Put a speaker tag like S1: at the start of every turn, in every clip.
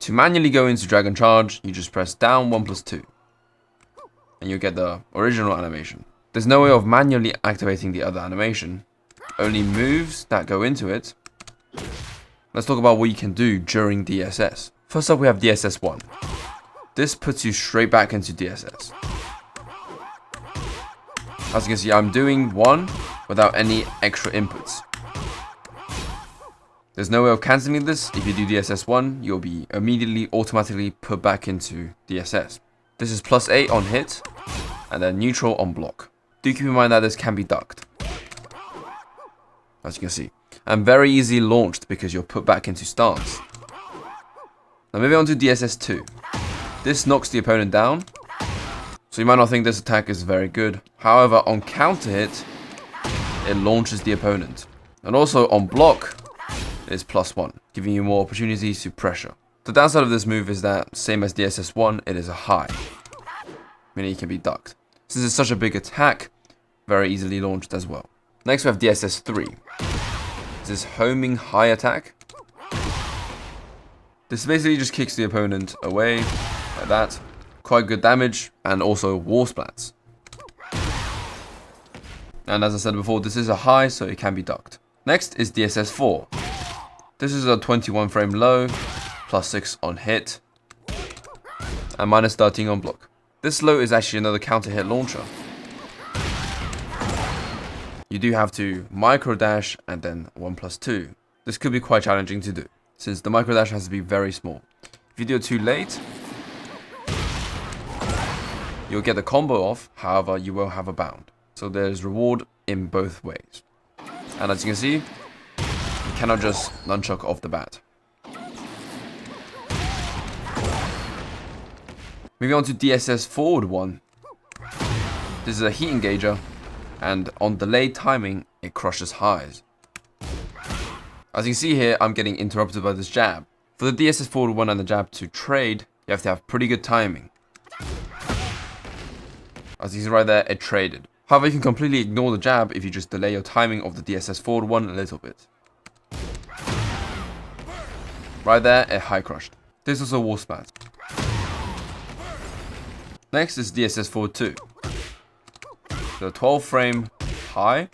S1: To manually go into Dragon Charge, you just press down 1+2. And you'll get the original animation. There's no way of manually activating the other animation. Only moves that go into it. Let's talk about what you can do during DSS. First up, we have DSS 1. This puts you straight back into DSS. As you can see, I'm doing 1 without any extra inputs. There's no way of cancelling this. If you do DSS 1, you'll be immediately automatically put back into DSS. This is +8 on hit, and then neutral on block. Do keep in mind that this can be ducked, as you can see. And very easily launched because you're put back into stance. Now moving on to DSS 2. This knocks the opponent down, so you might not think this attack is very good. However, on counter hit, it launches the opponent. And also on block, it's +1, giving you more opportunities to pressure. The downside of this move is that, same as DSS 1, it is a high, meaning it can be ducked. Since it's such a big attack, very easily launched as well. Next we have DSS 3. This is homing high attack. This basically just kicks the opponent away, like that. Quite good damage, and also wall splats. And as I said before, this is a high, so it can be ducked. Next is DSS 4. This is a 21 frame low, +6 on hit, and -13 on block. This low is actually another counter hit launcher. You do have to micro dash and then 1+2. This could be quite challenging to do, since the micro dash has to be very small. If you do it too late, you'll get the combo off, however you will have a bound. So there's reward in both ways. And as you can see, you cannot just nunchuck off the bat. Moving on to DSS forward 1. This is a heat engager, and on delayed timing, it crushes highs. As you can see here, I'm getting interrupted by this jab. For the DSS forward 1 and the jab to trade, you have to have pretty good timing. As you see right there, it traded. However, you can completely ignore the jab if you just delay your timing of the DSS forward 1 a little bit. Right there, it high crushed. This is a wall splat. Next is DSS forward 2. The 12 frame high,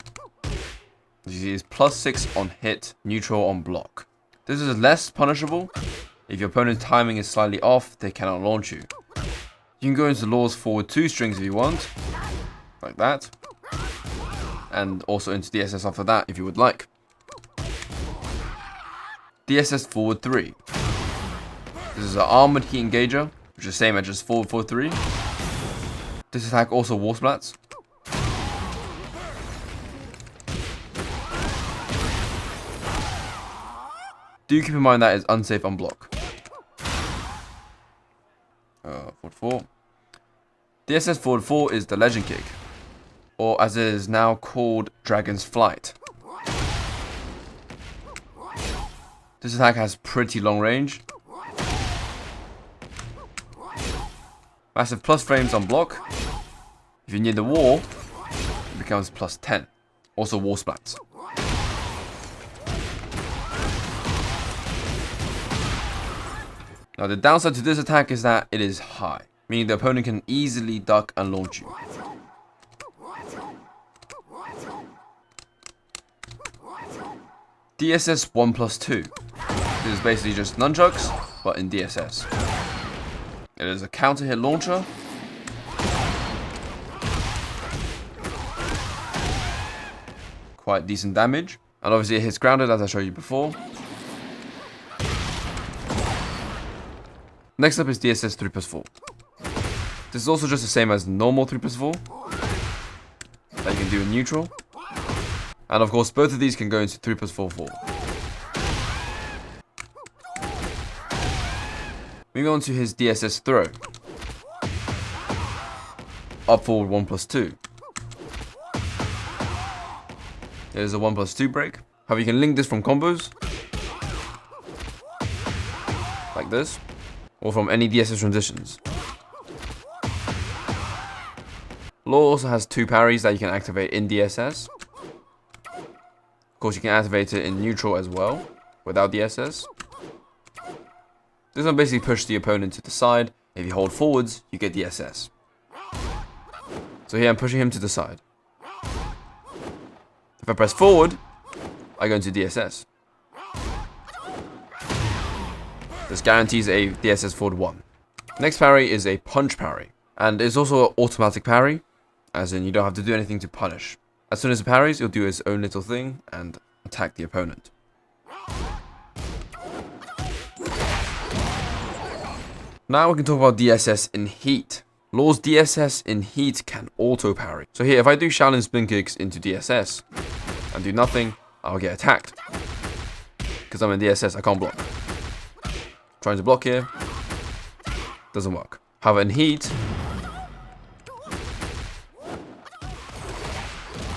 S1: as you see, is +6 on hit, neutral on block. This is less punishable. If your opponent's timing is slightly off, they cannot launch you. You can go into Law's forward 2 strings if you want, like that, and also into DSS after that if you would like. DSS forward 3. This is an armored heat engager, which is the same as just forward 3. This attack also wall splats. Do keep in mind that it's unsafe on block. Forward 4. DSS forward 4 is the legend kick, or as it is now called, Dragon's Flight. This attack has pretty long range. Massive plus frames on block. If you're near the wall, it becomes +10. Also wall splats. Now the downside to this attack is that it is high, meaning the opponent can easily duck and launch you. DSS 1+2. This is basically just nunchucks, but in DSS. It is a counter hit launcher. Quite decent damage. And obviously it hits grounded as I showed you before. Next up is DSS 3+4. This is also just the same as normal 3+4 that you can do in neutral. And of course both of these can go into 3+4-4. Moving on to his DSS throw. Up forward 1+2. There's a 1+2 break. However, you can link this from combos. Like this. Or from any DSS transitions. Law also has 2 parries that you can activate in DSS. Of course, you can activate it in neutral as well, without DSS. This one basically pushes the opponent to the side. If you hold forwards, you get DSS. So here I'm pushing him to the side. If I press forward, I go into DSS. This guarantees a DSS forward 1. Next parry is a punch parry. And it's also an automatic parry, as in you don't have to do anything to punish. As soon as it parries, it'll do its own little thing and attack the opponent. Now we can talk about DSS in heat. Law's DSS in heat can auto parry. So here, if I do Shaolin spin kicks into DSS and do nothing, I'll get attacked. Because I'm in DSS, I can't block. Trying to block here, doesn't work. However, in heat,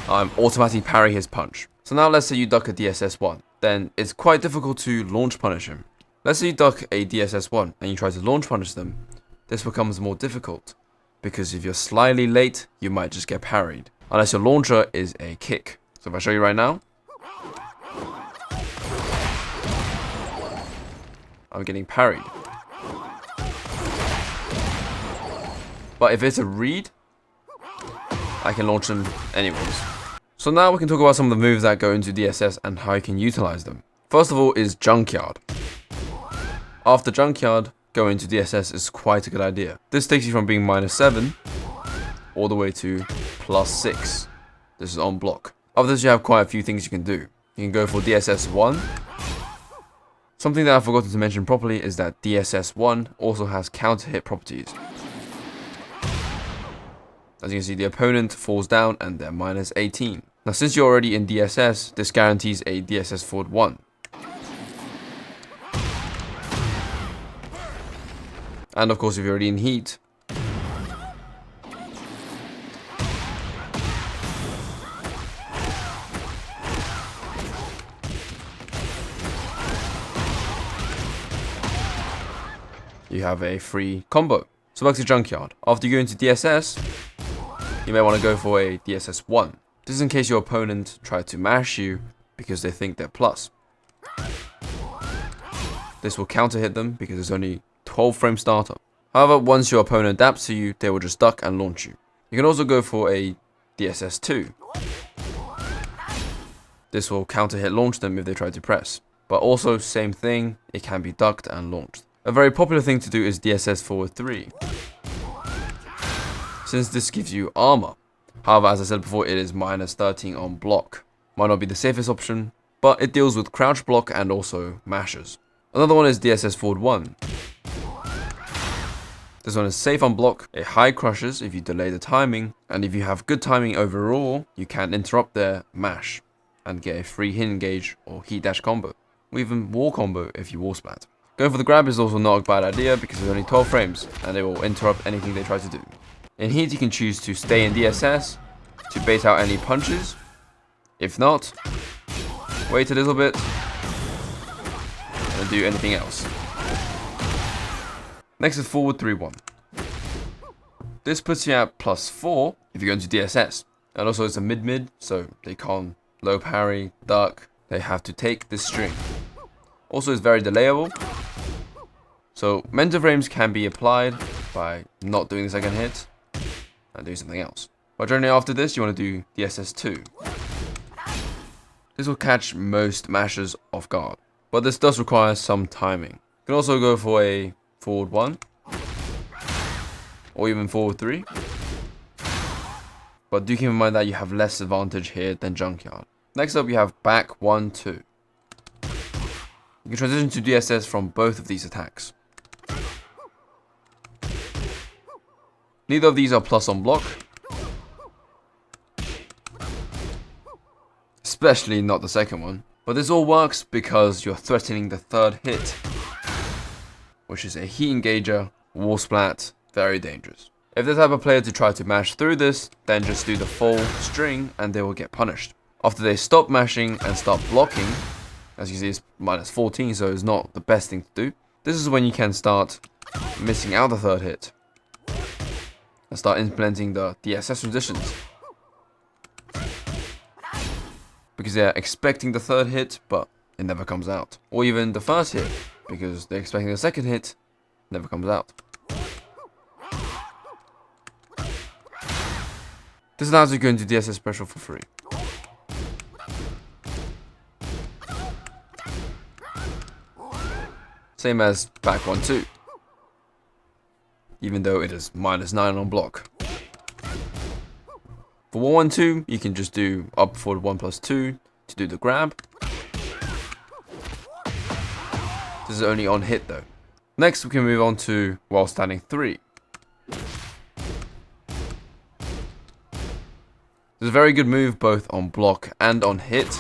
S1: I'm automatically parry his punch. So now let's say you duck a DSS 1. Then it's quite difficult to launch punish him. Let's say you duck a DSS 1 and you try to launch punish them. This becomes more difficult. Because if you're slightly late, you might just get parried. Unless your launcher is a kick. So if I show you right now, I'm getting parried. But if it's a read, I can launch them anyways. So now we can talk about some of the moves that go into DSS and how you can utilize them. First of all is Junkyard. After Junkyard, going to DSS is quite a good idea. This takes you from being -7 all the way to +6. This is on block. After this, you have quite a few things you can do. You can go for DSS 1. Something that I forgot to mention properly is that DSS 1 also has counter hit properties. As you can see, the opponent falls down and they're -18. Now, since you're already in DSS, this guarantees a DSS forward 1. And of course, if you're already in heat, you have a free combo. So back to Junkyard. After you go into DSS, you may want to go for a DSS 1. This is in case your opponent tried to mash you because they think they're plus. This will counter hit them because it's only 12 frame startup. However, once your opponent adapts to you, they will just duck and launch you. You can also go for a DSS 2. This will counter hit launch them if they try to press. But also, same thing, it can be ducked and launched. A very popular thing to do is DSS forward 3. Since this gives you armor. However, as I said before, it is -13 on block. Might not be the safest option, but it deals with crouch block and also mashers. Another one is DSS forward 1. This one is safe on block, it high crushes if you delay the timing, and if you have good timing overall, you can interrupt their mash and get a free hit engage or heat dash combo, or even wall combo if you wall splat. Going for the grab is also not a bad idea because it's only 12 frames and it will interrupt anything they try to do. In heat, you can choose to stay in DSS to bait out any punches. If not, wait a little bit and do anything else. Next is forward 3-1. This puts you at +4 if you go into DSS. And also it's a mid-mid, so they can't low parry, duck. They have to take this string. Also it's very delayable. So mental frames can be applied by not doing the second hit and doing something else. But generally after this, you want to do DSS 2. This will catch most mashers off guard. But this does require some timing. You can also go for a forward 1 or even forward 3, but do keep in mind that you have less advantage here than Junkyard. Next up, you have back 1-2. You can transition to DSS from both of these attacks. Neither of these are plus on block, especially not the second one, but this all works because you're threatening the third hit, which is a heat engager, wall splat, very dangerous. If the type of player to try to mash through this, then just do the full string and they will get punished. After they stop mashing and start blocking, as you see it's -14, so it's not the best thing to do. This is when you can start missing out the third hit and start implementing the DSS transitions. Because they're expecting the third hit, but it never comes out. Or even the first hit, because they're expecting a second hit, never comes out. This allows you to go into DSS special for free. Same as back 1-2, even though it is -9 on block. For 1-1-2, you can just do up forward 1+2 to do the grab. This is only on hit though. Next we can move on to while standing 3. This is a very good move both on block and on hit.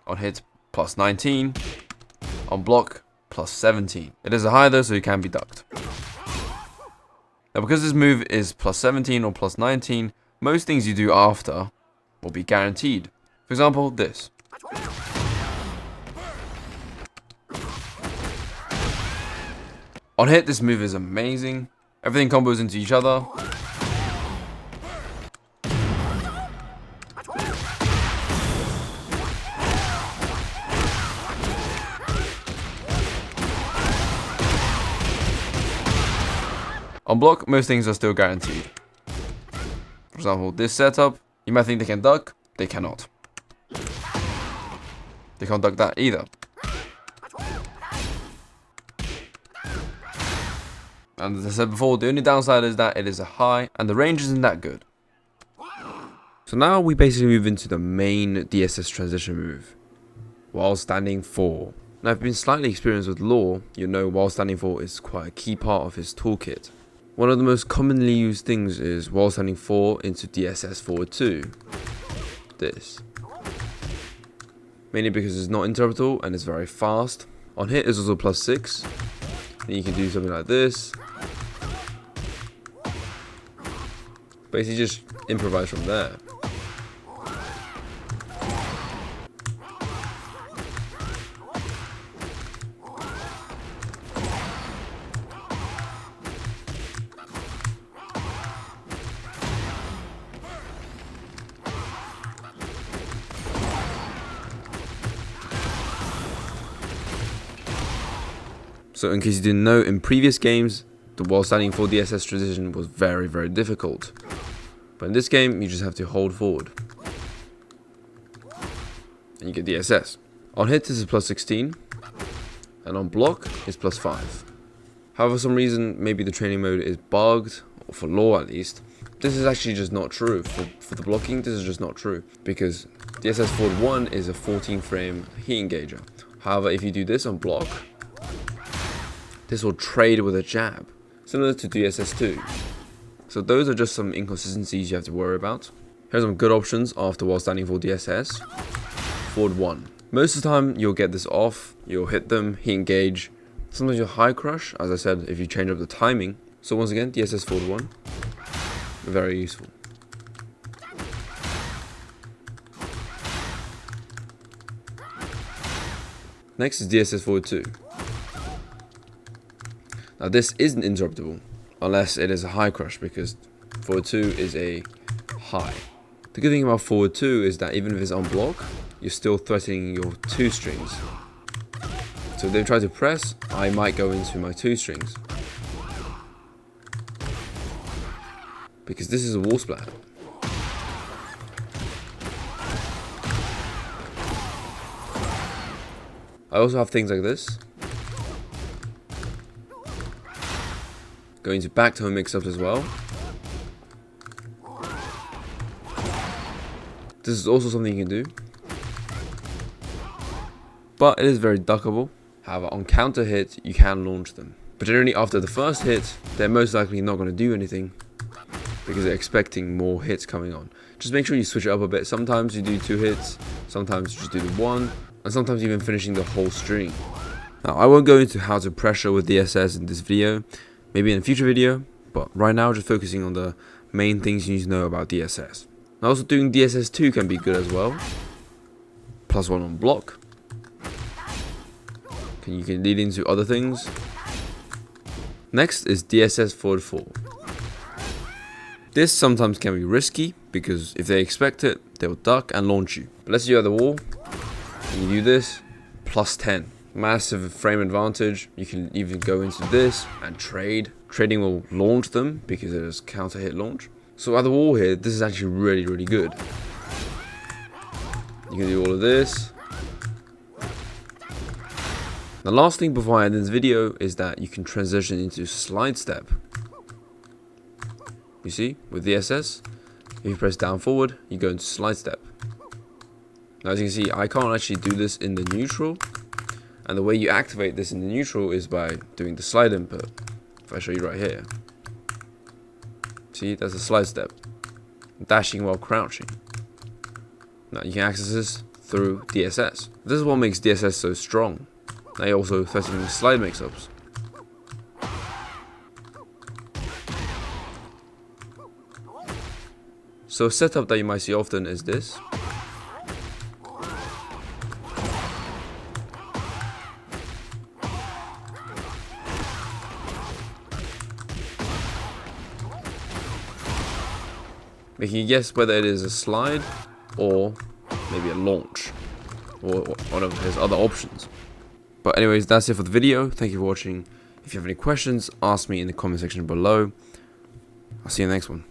S1: On hit +19, on block +17. It is a high though, so it can be ducked. Now because this move is +17 or +19, most things you do after will be guaranteed. For example, this. On hit, this move is amazing. Everything combos into each other. On block, most things are still guaranteed. For example, this setup, you might think they can duck, they cannot. They can't duck that either. And as I said before, the only downside is that it is a high and the range isn't that good. So now we basically move into the main DSS transition move, while standing 4. Now if you've been slightly experienced with Law, you know while standing 4 is quite a key part of his toolkit. One of the most commonly used things is while standing 4 into DSS forward 2. This. Mainly because it's not interruptible and it's very fast. On hit is also +6. Then you can do something like this. Basically just improvise from there. So in case you didn't know, in previous games, the while standing 4 DSS transition was very, very difficult. But in this game, you just have to hold forward. And you get DSS. On hit, this is +16. And on block, it's +5. However, for some reason, maybe the training mode is bugged, or for Law at least. This is actually just not true. For the blocking, this is just not true. Because DSS forward 1 is a 14 frame heat engager. However, if you do this on block, this will trade with a jab, similar to DSS 2. So those are just some inconsistencies you have to worry about. Here's some good options after while standing for DSS. Forward 1. Most of the time you'll get this off, you'll hit them, heat engage. Sometimes you'll high crush, as I said, if you change up the timing. So once again, DSS forward 1. Very useful. Next is DSS forward 2. Now this isn't interruptible, unless it is a high crush, because forward 2 is a high. The good thing about forward 2 is that even if it's on block, you're still threatening your 2 strings. So if they try to press, I might go into my 2 strings. Because this is a wall splat. I also have things like this. Going to back tone mix-ups as well. This is also something you can do. But it is very duckable. However, on counter hit, you can launch them. But generally after the first hit, they're most likely not going to do anything, because they're expecting more hits coming on. Just make sure you switch it up a bit. Sometimes you do 2 hits, sometimes you just do the 1, and sometimes even finishing the whole string. Now I won't go into how to pressure with DSS in this video, maybe in a future video, but right now just focusing on the main things you need to know about DSS. Now also doing DSS 2 can be good as well. +1 on block. You can lead into other things. Next is DSS forward 4. This sometimes can be risky, because if they expect it, they'll duck and launch you. But let's say you have the wall, and you do this, +10. Massive frame advantage. You can even go into this and trade. Trading will launch them because it is counter hit launch. So at the wall here, this is actually really, really good. You can do all of this. The last thing before I end this video is that you can transition into slide step. You see, with DSS, if you press down forward, you go into slide step. Now as you can see, I can't actually do this in the neutral. And the way you activate this in the neutral is by doing the slide input. If I show you right here. See, that's a slide step. Dashing while crouching. Now you can access this through DSS. This is what makes DSS so strong. Now you're also testing the slide mix-ups. So a setup that you might see often is this. Making you guess whether it is a slide or maybe a launch or one of his other options. But anyways, that's it for the video. Thank you for watching. If you have any questions, ask me in the comment section below. I'll see you in the next one.